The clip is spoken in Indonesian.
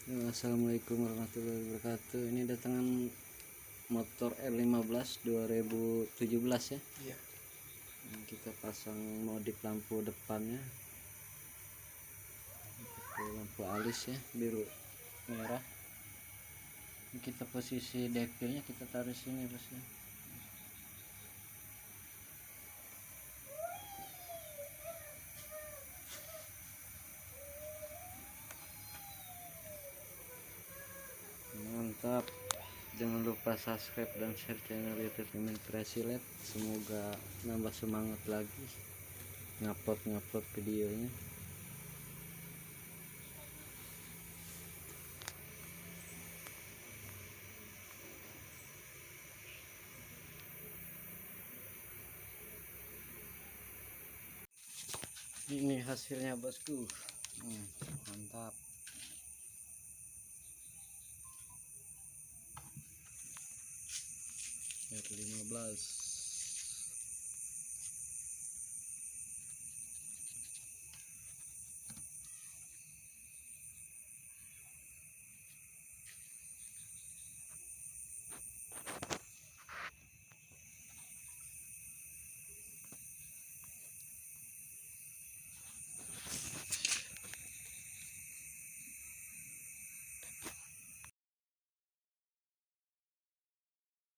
Assalamualaikum warahmatullahi wabarakatuh. Ini datangan motor R15 2017 ya. Iya. Kita pasang modif lampu depannya, lampu alis ya, biru merah. Kita posisi dekilnya kita taruh sini bos ya. Mantap. Jangan lupa subscribe dan share channel YouTube Mimin Kreasi Lab. Semoga nambah semangat lagi ngupload videonya. Ini hasilnya bosku. Mantap. R15